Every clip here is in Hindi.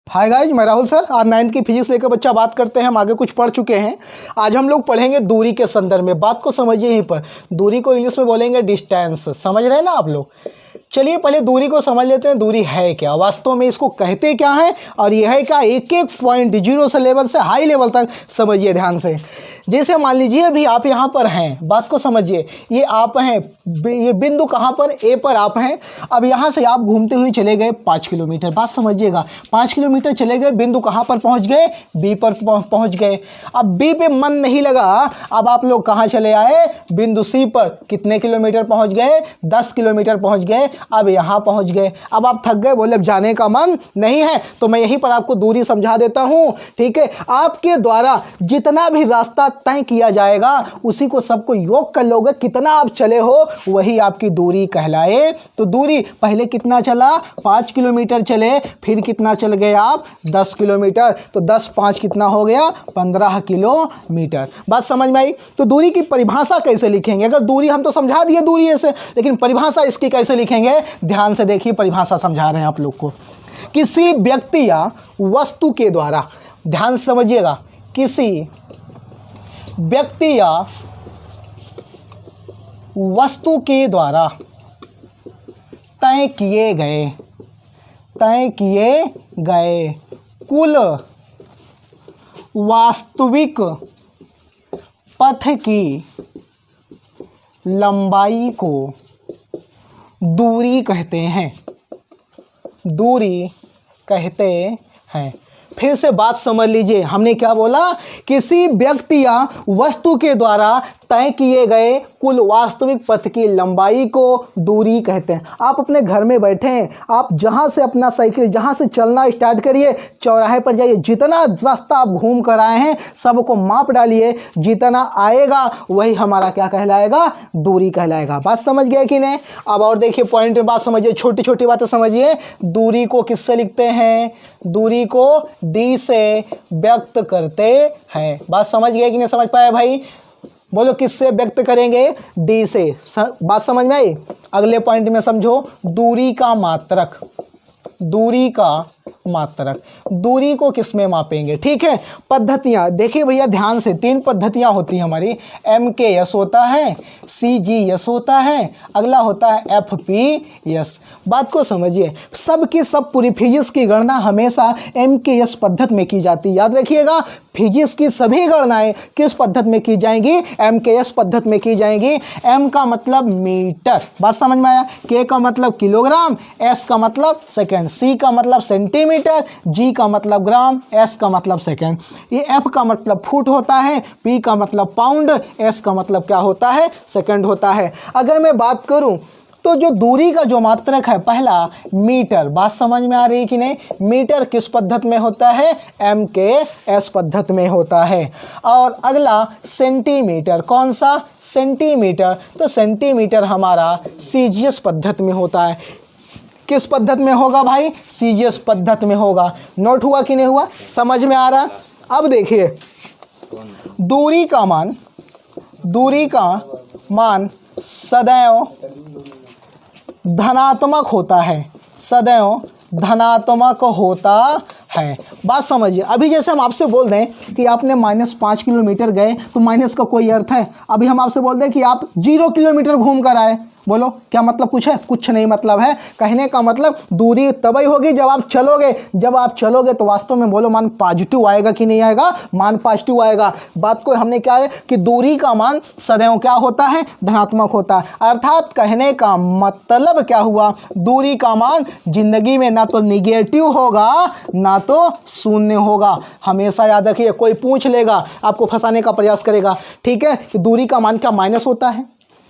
हाय गाइज, मैं राहुल सर। आज 9th की फिजिक्स लेकर बच्चा बात करते हैं। हम आगे कुछ पढ़ चुके हैं। आज हम लोग पढ़ेंगे दूरी के संदर्भ में। बात को समझिए। यहीं पर दूरी को इंग्लिश में बोलेंगे डिस्टेंस। समझ रहे हैं ना आप लोग। चलिए पहले दूरी को समझ लेते हैं। दूरी है क्या, वास्तव में इसको कहते क्या है और यह है क्या। एक एक पॉइंट जीरो से लेवल से हाई लेवल तक समझिए ध्यान से। जैसे मान लीजिए अभी आप यहाँ पर हैं, बात को समझिए। ये आप हैं, ये बिंदु कहाँ पर, ए पर आप हैं। अब यहाँ से आप घूमते हुए चले गए 5 किलोमीटर। बात समझिएगा, 5 किलोमीटर चले गए, बिंदु कहाँ पर पहुँच गए, बी पर पहुँच गए। अब बी पे मन नहीं लगा, अब आप लोग कहाँ चले आए, बिंदु सी पर। कितने किलोमीटर पहुँच गए, 10 किलोमीटर पहुँच गए। अब यहाँ पहुँच गए। अब आप थक गए, बोले अब जाने का मन नहीं है, तो मैं यहीं पर आपको दूरी समझा देता हूँ। ठीक है, आपके द्वारा जितना भी रास्ता तय किया जाएगा उसी को सबको योग कर लोगे। कितना आप चले हो वही आपकी दूरी कहलाए। तो दूरी पहले कितना चला, 5 किलोमीटर चले, फिर कितना चल गए आप, 10 किलोमीटर। तो 10 5 कितना हो गया, 15 किलोमीटर। बात समझ में आई। तो दूरी की परिभाषा कैसे लिखेंगे। अगर दूरी हम तो समझा दिए दूरी ऐसे, लेकिन परिभाषा इसकी कैसे लिखेंगे, ध्यान से देखिए। परिभाषा समझा रहे हैं आप लोग को। किसी व्यक्ति या वस्तु के द्वारा, ध्यान से समझिएगा, किसी व्यक्ति या वस्तु के द्वारा तय किए गए कुल वास्तविक पथ की लंबाई को दूरी कहते हैं। दूरी कहते हैं। फिर से बात समझ लीजिए। हमने क्या बोला, किसी व्यक्ति या वस्तु के द्वारा तय किए गए कुल वास्तविक पथ की लंबाई को दूरी कहते हैं। आप अपने घर में बैठे हैं, आप जहाँ से अपना साइकिल, जहाँ से चलना स्टार्ट करिए, चौराहे पर जाइए, जितना रास्ता आप घूम कर आए हैं सबको माप डालिए, जितना आएगा वही हमारा क्या कहलाएगा, दूरी कहलाएगा। बात समझ गए कि नहीं। अब और देखिए पॉइंट में बात समझिए, छोटी छोटी बातें समझिए। दूरी को किससे लिखते हैं, दूरी को डी से व्यक्त करते हैं। बात समझ गए कि नहीं समझ पाए भाई, बोलो किससे व्यक्त करेंगे, डी से। बात समझ में आई। अगले पॉइंट में समझो, दूरी का मात्रक। दूरी का मात्रक, दूरी को किस में मापेंगे। ठीक है, पद्धतियाँ देखिए भैया ध्यान से। 3 पद्धतियाँ होती हैं हमारी। MKS होता है, CGS होता है, अगला होता है FPS। बात को समझिए। सब की सब पूरी फिजिक्स की गणना हमेशा MKS पद्धति में की जाती है। याद रखिएगा, फिजिक्स की सभी गणनाएं किस पद्धति में की जाएंगी, MKS पद्धति में की जाएंगी। M का मतलब मीटर, बात समझ में आया। K का मतलब किलोग्राम, S का मतलब सेकंड, C का मतलब सेंटीमीटर, G का मतलब ग्राम, S का मतलब सेकंड। ये F का मतलब फुट होता है, P का मतलब पाउंड, S का मतलब क्या होता है, सेकंड होता है। अगर मैं बात करूं तो जो दूरी का जो मात्रक है, पहला मीटर। बात समझ में आ रही कि नहीं। मीटर किस पद्धति में होता है, MKS पद्धति में होता है। और अगला सेंटीमीटर, कौन सा, सेंटीमीटर। तो सेंटीमीटर हमारा CGS पद्धति में होता है। किस पद्धति में होगा भाई, CGS पद्धति में होगा। नोट हुआ कि नहीं हुआ, समझ में आ रहा। अब देखिए, दूरी का मान सदैव धनात्मक होता है, सदैव धनात्मक होता है। बात समझिए। अभी जैसे हम आपसे बोल दें कि आपने -5 किलोमीटर गए, तो माइनस का कोई अर्थ है। अभी हम आपसे बोल दें कि आप 0 किलोमीटर घूम कर आए, बोलो क्या मतलब, कुछ है, कुछ नहीं मतलब है। कहने का मतलब दूरी तभी होगी जब आप चलोगे। जब आप चलोगे तो वास्तव में बोलो मान पॉजिटिव आएगा कि नहीं आएगा, मान पॉजिटिव आएगा। बात को हमने क्या है कि दूरी का मान सदैव क्या होता है, धनात्मक होता है। अर्थात कहने का मतलब क्या हुआ, दूरी का मान जिंदगी में ना तो निगेटिव होगा ना तो शून्य होगा। हमेशा याद रखिए, कोई पूछ लेगा आपको फंसाने का प्रयास करेगा। ठीक है, कि दूरी का मान क्या माइनस होता है,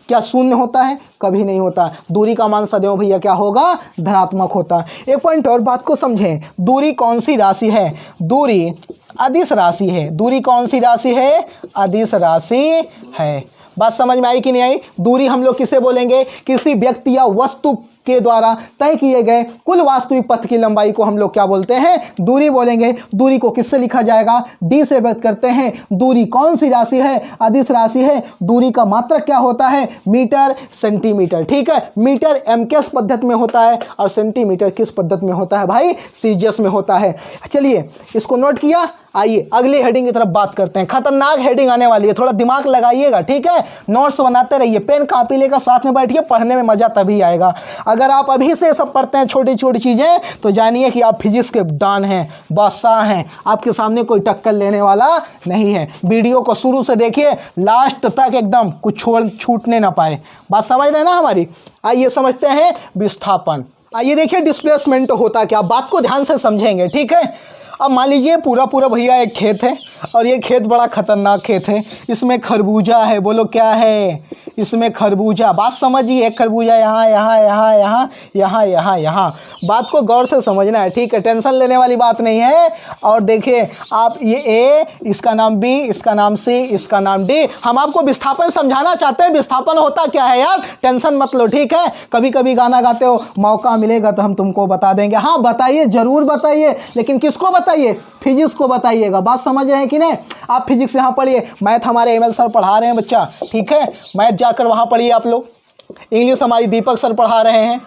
क्या शून्य होता है, कभी नहीं होता। दूरी का मान सदैव भैया क्या होगा, धनात्मक होता है। एक पॉइंट और, बात को समझें। दूरी कौन सी राशि है, दूरी अदिश राशि है। दूरी कौन सी राशि है, अदिश राशि है। बात समझ में आई कि नहीं आई। दूरी हम लोग किसे बोलेंगे, किसी व्यक्ति या वस्तु के द्वारा तय किए गए कुल वास्तविक पथ की लंबाई को हम लोग क्या बोलते हैं, दूरी बोलेंगे। दूरी को किससे लिखा जाएगा, डी से व्यक्त करते हैं। दूरी कौन सी राशि है, अदिश राशि है। दूरी का मात्रक क्या होता है, मीटर सेंटीमीटर। ठीक है, मीटर एमकेएस पद्धति में होता है और सेंटीमीटर किस पद्धति में होता है भाई, सीजीएस में होता है। चलिए इसको नोट किया। आइए अगली हेडिंग की तरफ बात करते हैं। खतरनाक हेडिंग आने वाली है, थोड़ा दिमाग लगाइएगा। ठीक है, नोट्स बनाते रहिए, पेन कापी लेकर साथ में बैठिए, पढ़ने में मजा तभी आएगा। अगर आप अभी से सब पढ़ते हैं छोटी छोटी चीजें, तो जानिए कि आप फिजिक्स के डॉन हैं, बादशाह हैं। आपके सामने कोई टक्कर लेने वाला नहीं है। वीडियो को शुरू से देखिए लास्ट तक, एकदम कुछ छूटने ना पाए। बात समझ रहे हैं ना हमारी। आइए समझते हैं विस्थापन। आइए देखिए डिस्प्लेसमेंट होता क्या, बात को ध्यान से समझेंगे। ठीक है, अब मान लीजिए पूरा भैया एक खेत है और ये खेत बड़ा खतरनाक खेत है। इसमें खरबूजा है, बोलो क्या है, इसमें खरबूजा। बात समझिए, एक खरबूजा यहाँ यहाँ यहाँ यहाँ यहाँ यहाँ यहाँ। बात को गौर से समझना है। ठीक है, टेंशन लेने वाली बात नहीं है। और देखिए आप, ये ए, इसका नाम बी, इसका नाम सी, इसका नाम डी। हम आपको विस्थापन समझाना चाहते हैं। विस्थापन होता क्या है यार, टेंशन मत लो। ठीक है, कभी कभी गाना गाते हो, मौका मिलेगा तो हम तुमको बता देंगे। हाँ बताइए, जरूर बताइए, लेकिन किसको बताइए, फिजिक्स को बताइएगा। बात समझ रहे हैं कि नहीं। आप फिजिक्स यहाँ पढ़िए, मैथ हमारे एमएल सर पढ़ा रहे हैं बच्चा। ठीक है, मैथ जाकर वहाँ पढ़िए आप लोग। इंग्लिश हमारी दीपक सर पढ़ा रहे हैं।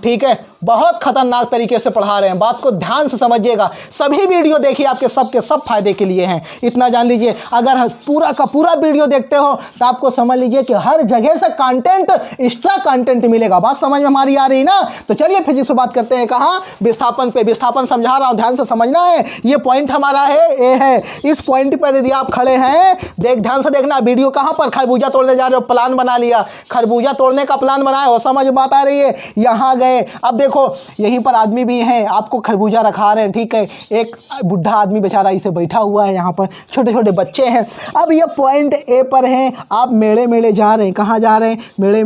ठीक है, बहुत खतरनाक तरीके से पढ़ा रहे हैं। बात को ध्यान से समझिएगा। सभी वीडियो देखिए, आपके सबके सब फायदे के लिए हैं, इतना जान लीजिए। अगर पूरा का पूरा वीडियो देखते हो तो आपको समझ लीजिए कि हर जगह से कंटेंट, एक्स्ट्रा कंटेंट मिलेगा। बात समझ में हमारी आ रही ना। तो चलिए फिजिक्स पे बात करते हैं। कहाँ, विस्थापन पे। विस्थापन समझा रहा हूँ, ध्यान से समझना है। ये पॉइंट हमारा है, ए है। इस पॉइंट पर यदि आप खड़े हैं, ध्यान से देखना। वीडियो कहाँ पर, खरबूजा तोड़ने जा रहे हो, प्लान बना लिया, खरबूजा तोड़ने का प्लान बनाया हो, समझ बात आ रही है। यहाँ गए, अब देखो यहीं पर आदमी भी हैं, आपको खरबूजा रखा रहे हैं। ठीक है, एक बुढ़ा आदमी बेचारा इसे बैठा हुआ है, यहाँ पर छोटे छोटे बच्चे हैं। अब ये पॉइंट ए पर हैं, आप मेले मेले जा रहे हैं। कहाँ जा रहे हैं, मेले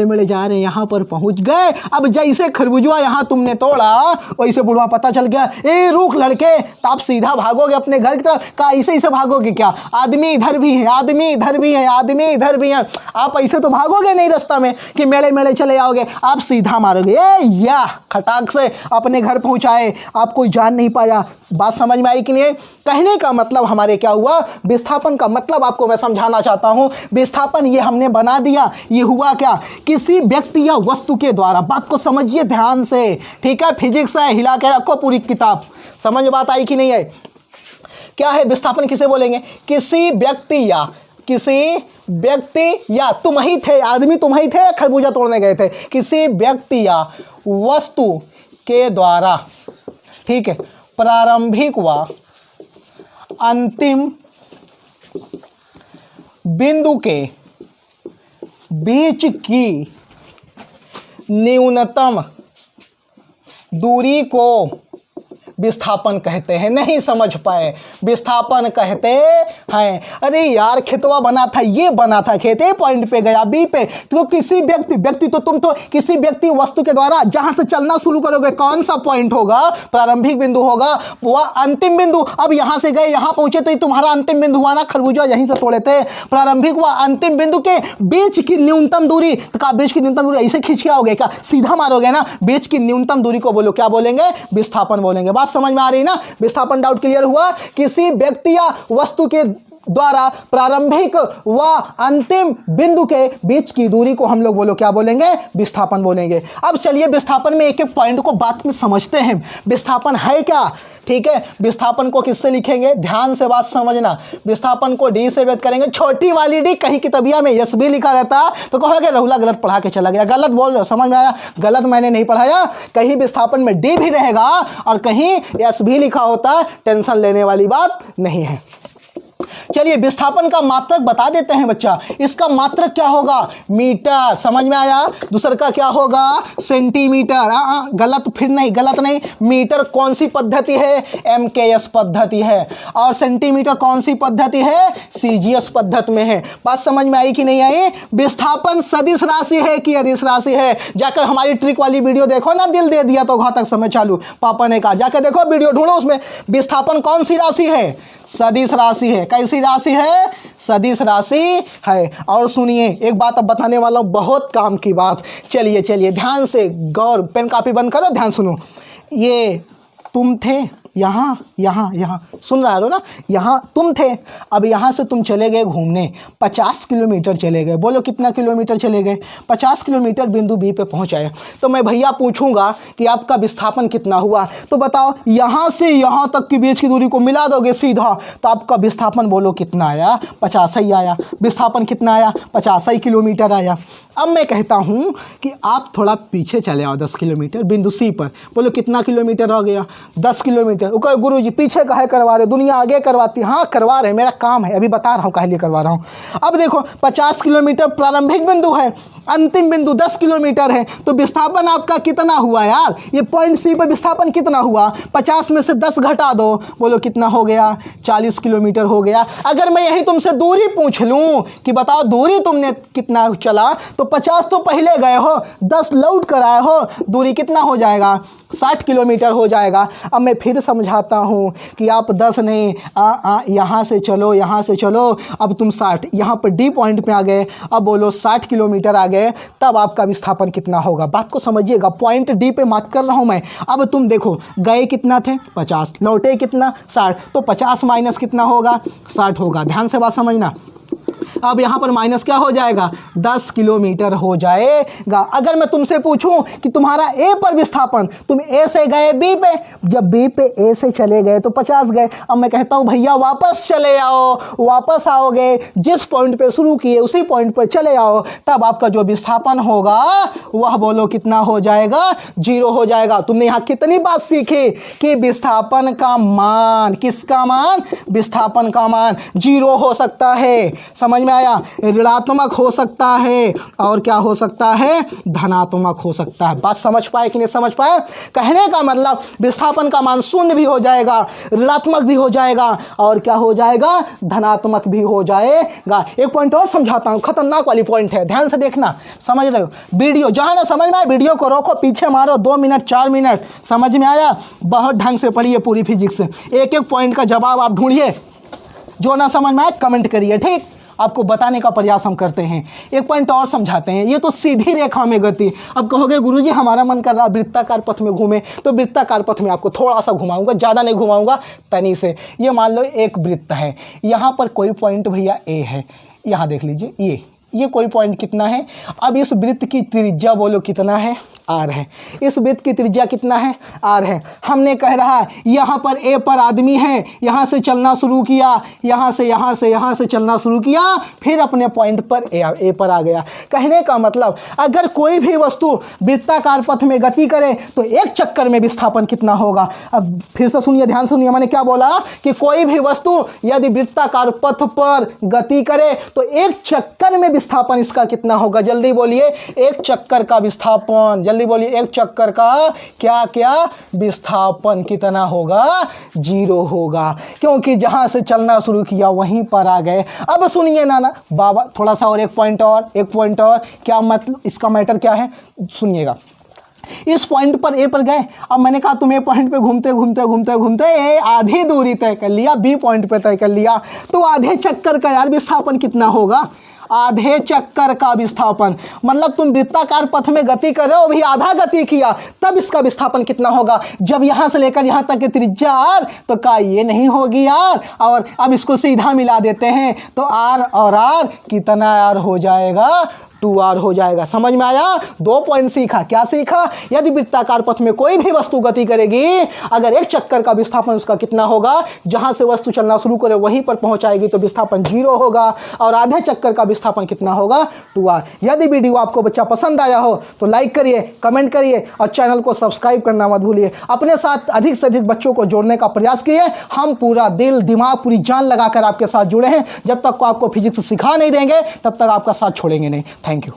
मेले जा रहे हैं। यहाँ पर पहुँच गए। अब जैसे खरबूजा यहाँ तुमने तोड़ा, वैसे बुढ़वा पता चल गया, ए रुक लड़के, तो आप सीधा भागोगे अपने घर की तरफ। का ऐसे भागोगे क्या, आदमी इधर भी है, आदमी इधर भी है, आदमी इधर भी है। आप ऐसे तो भागोगे नहीं रास्ता में कि मेले मेले चले आओगे। आप सीधा मारोगे, या खटाक से अपने घर पहुंचाए, आप कोई जान नहीं पाया। बात समझ में आई कि नहीं। कहने का मतलब हमारे क्या हुआ, विस्थापन का मतलब आपको मैं समझाना चाहता हूं। विस्थापन ये हमने बना दिया, ये हुआ क्या, किसी व्यक्ति या वस्तु के द्वारा। बात को समझिए ध्यान से। ठीक है, फिजिक्स है, हिला के रखो पूरी किताब। समझ बात आई कि नहीं है। क्या है विस्थापन, किसे बोलेंगे, किसी व्यक्ति या तुम ही थे, आदमी तुम ही थे, खरबूजा तोड़ने गए थे, किसी व्यक्ति या वस्तु के द्वारा। ठीक है, प्रारंभिक व अंतिम बिंदु के बीच की न्यूनतम दूरी को विस्थापन कहते हैं। नहीं समझ पाए, विस्थापन कहते हैं। अरे यार खेतवा बना था, ये बना था खेत, ए पॉइंट पे गया बी पे। तो किसी व्यक्ति तो तुम तो किसी व्यक्ति वस्तु के द्वारा जहां से चलना शुरू करोगे, कौन सा पॉइंट होगा, प्रारंभिक बिंदु होगा, वह अंतिम बिंदु। अब यहां से गए, यहां पहुंचे तो तुम्हारा अंतिम बिंदु हुआ ना, खरबूजा यहीं से तोड़े थे। प्रारंभिक व अंतिम बिंदु के बीच की न्यूनतम दूरी, तो क्या बीच की न्यूनतम दूरी ऐसे खींच के आओगे क्या, सीधा मारोगे ना। बीच की न्यूनतम दूरी को बोलो, क्या बोलेंगे, विस्थापन बोलेंगे। बात समझ में आ रही ना। विस्थापन डाउट क्लियर हुआ। किसी व्यक्ति या वस्तु के द्वारा प्रारंभिक व अंतिम बिंदु के बीच की दूरी को हम लोग बोलो, क्या बोलेंगे, विस्थापन बोलेंगे। अब चलिए विस्थापन में एक एक पॉइंट को बात में समझते हैं। विस्थापन है क्या। ठीक है, विस्थापन को किससे लिखेंगे, ध्यान से बात समझना। विस्थापन को डी से व्यक्त करेंगे, छोटी वाली डी। कहीं किताबिया में यस भी लिखा रहता तो कहोगे राहुला गलत पढ़ा के चला गया। गलत बोल रहे हो, समझ में आया, गलत मैंने नहीं पढ़ाया। कहीं विस्थापन में डी भी रहेगा और कहीं यस भी लिखा होता, टेंशन लेने वाली बात नहीं है। चलिए विस्थापन का मात्रक बता देते हैं बच्चा। इसका मात्रक क्या होगा, मीटर। समझ में आया। दूसरा का क्या होगा, सेंटीमीटर। गलत, फिर नहीं, गलत नहीं। मीटर कौन सी पद्धति है, एमकेएस पद्धति है। और सेंटीमीटर कौन सी पद्धति है, सीजीएस पद्धति में है। बात समझ में आई कि नहीं आई। विस्थापन सदिश राशि है कि अदिश राशि है। जाकर हमारी ट्रिक वाली वीडियो देखो ना, दिल दे दिया तो घातक समय चालू, पापा ने कहा, जाकर देखो वीडियो ढूंढो, उसमें विस्थापन कौन सी राशि है, सदिश राशि है। कैसी राशि है? सदिश राशि है। और सुनिए एक बात अब बताने वाला हूं, बहुत काम की बात। चलिए चलिए ध्यान से गौर, पेन कापी बंद करो, ध्यान सुनो। ये तुम थे यहाँ यहाँ यहाँ, सुन रहा हो ना, यहाँ तुम थे। अब यहाँ से तुम चले गए घूमने, 50 किलोमीटर चले गए। बोलो कितना किलोमीटर चले गए? 50 किलोमीटर बिंदु बी पे पहुँचाए। तो मैं भैया पूछूंगा कि आपका विस्थापन कितना हुआ, तो बताओ यहाँ से यहाँ तक की बीच की दूरी को मिला दोगे सीधा, तो आपका विस्थापन बोलो कितना आया? 50 ही आया। विस्थापन कितना आया? 50 ही किलोमीटर आया। अब मैं कहता हूँ कि आप थोड़ा पीछे चले आओ 10 किलोमीटर बिंदु सी पर। बोलो कितना किलोमीटर हो गया? 10 किलोमीटर। वो कहे गुरुजी पीछे काहे करवा रहे, दुनिया आगे करवाती। हाँ करवा रहे, मेरा काम है, अभी बता रहा हूँ काहे लिए करवा रहा हूँ। अब देखो 50 किलोमीटर प्रारंभिक बिंदु है, अंतिम बिंदु 10 किलोमीटर है, तो विस्थापन आपका कितना हुआ यार? ये पॉइंट सी पर विस्थापन कितना हुआ? 50 में से 10 घटा दो, बोलो कितना हो गया? 40 किलोमीटर हो गया। अगर मैं यही तुमसे दूरी पूछ लूँ कि बताओ दूरी तुमने कितना चला, तो 50 तो पहले गए हो, 10 लौट कर आए हो, दूरी कितना हो जाएगा? 60 किलोमीटर हो जाएगा। अब मैं फिर समझाता हूँ कि आप 10 नहीं, यहाँ से चलो, यहाँ से चलो, अब तुम 60, यहाँ पर डी पॉइंट पे आ गए, अब बोलो 60 किलोमीटर आ गए, तब आपका विस्थापन कितना होगा? बात को समझिएगा, पॉइंट डी पे बात कर रहा हूँ मैं। अब तुम देखो गए कितना थे? 50, लौटे कितना? 60, तो 50 माइनस कितना होगा? 60 होगा। ध्यान से बात समझना। अब यहाँ पर माइनस क्या हो जाएगा? 10 किलोमीटर हो जाएगा। अगर मैं तुमसे पूछूं कि तुम्हारा ए पर विस्थापन, तुम ए से गए बी पे, जब बी पे ए से चले गए तो 50 गए। अब मैं कहता हूँ भैया वापस चले आओ, वापस आओगे, जिस पॉइंट पे शुरू किए उसी पॉइंट पर चले आओ, तब आपका जो विस्थापन होगा वह बोलो कितना हो जाएगा? 0 हो जाएगा। तुमने यहाँ कितनी बात सीखी कि विस्थापन का मान, किसका मान? विस्थापन का मान 0 हो सकता है, समझ में आया? ऋणात्मक हो सकता है, और क्या हो सकता है? धनात्मक हो सकता है। बात समझ पाए कि नहीं समझ पाए? कहने का मतलब विस्थापन का मान शून्य भी हो जाएगा, ऋणात्मक भी हो जाएगा, और क्या हो जाएगा? धनात्मक भी हो जाएगा। एक पॉइंट और समझाता हूँ, खतरनाक वाली पॉइंट है, ध्यान से देखना, समझ रहे हो? वीडियो जहाँ ना समझ में आए वीडियो को रोको, पीछे मारो 2 मिनट 4 मिनट, समझ में आया? बहुत ढंग से पढ़िए पूरी फिजिक्स, एक एक पॉइंट का जवाब आप ढूंढिए, जो ना समझ में आए कमेंट करिए, ठीक? आपको बताने का प्रयास हम करते हैं। एक पॉइंट और समझाते हैं, ये तो सीधी रेखा में गति। अब कहोगे गुरुजी हमारा मन कर रहा वृत्ताकार पथ में घूमे, तो वृत्ताकार पथ में आपको थोड़ा सा घुमाऊंगा, ज़्यादा नहीं घुमाऊंगा, तनी से। ये मान लो एक वृत्त है, यहाँ पर कोई पॉइंट भैया ए है, यहाँ देख लीजिए ये कोई पॉइंट कितना है? अब इस वृत्त की त्रिज्या बोलो कितना है? आर है। इस वृत्त की त्रिज्या कितना है? आर है। हमने कह रहा है यहाँ पर ए पर आदमी है, यहाँ से चलना शुरू किया, यहाँ से चलना शुरू किया, फिर अपने पॉइंट पर ए पर आ गया। कहने का मतलब अगर कोई भी वस्तु वृत्ताकार पथ में गति करे तो एक चक्कर में विस्थापन कितना होगा? अब फिर से सुनिए, ध्यान सुनिए, मैंने क्या बोला कि कोई भी वस्तु यदि वृत्ताकार पथ पर गति करे तो एक चक्कर में विस्थापन इसका कितना होगा? जल्दी बोलिए, एक चक्कर का विस्थापन, जल्दी बोलिए, एक चक्कर का क्या विस्थापन कितना होगा? 0 होगा, क्योंकि जहां से चलना शुरू किया वहीं पर आ गए। अब सुनिए नाना बाबा, थोड़ा सा और एक पॉइंट और, क्या मतलब इसका मैटर क्या है सुनिएगा। इस पॉइंट पर ए पर गए, अब मैंने कहा तुम ए पॉइंट पे घूमते ए आधी दूरी तय कर लिया, बी पॉइंट पे तय कर लिया, तो आधे चक्कर का यार विस्थापन कितना होगा? आधे चक्कर का विस्थापन, मतलब तुम वृत्ताकार पथ में गति कर रहे हो, अभी आधा गति किया, तब इसका विस्थापन कितना होगा? जब यहां से लेकर यहां तक की त्रिज्या आर, तो क्या ये नहीं होगी यार? और अब इसको सीधा मिला देते हैं, तो आर और आर कितना आर हो जाएगा? 2r हो जाएगा। समझ में आया? 2 पॉइंट सीखा। क्या सीखा? यदि वृत्ताकार पथ में कोई भी वस्तु गति करेगी, अगर एक चक्कर का विस्थापन उसका कितना होगा? जहां से वस्तु चलना शुरू करे वहीं पर पहुंचाएगी तो विस्थापन 0 होगा, और आधे चक्कर का विस्थापन कितना होगा? 2r। यदि वीडियो आपको बच्चा पसंद आया हो तो लाइक करिए, कमेंट करिए, और चैनल को सब्सक्राइब करना मत भूलिए। अपने साथ अधिक से अधिक बच्चों को जोड़ने का प्रयास किए। हम पूरा दिल दिमाग पूरी जान लगाकर आपके साथ जुड़े हैं। जब तक को आपको फिजिक्स सिखा नहीं देंगे तब तक आपका साथ छोड़ेंगे नहीं। Thank you.